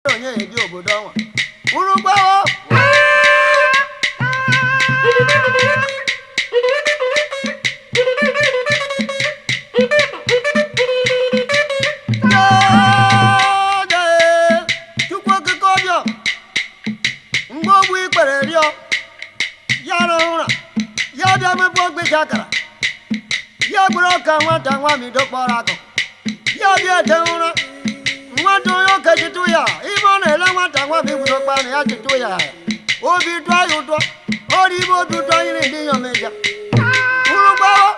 onye eji obodo ọnwa uru gbawo chukwu okike ọbịa mgbe ogbu ikpere rịọ ya rụrụ ụra ya bịa mepụ ogbeji akara ya gburu ọka nwata nwa mido kpọrọ akụ ya bịa ete ụra nwata onye oke chịtụ ya ibe ọ na-ele nwata nwa bụ igwuru ọkpa na ya chịtụ ya obi dụọ ya ụtọ ọrụ ibe obi ụtọ nyere ndị inyom eja uru gbawo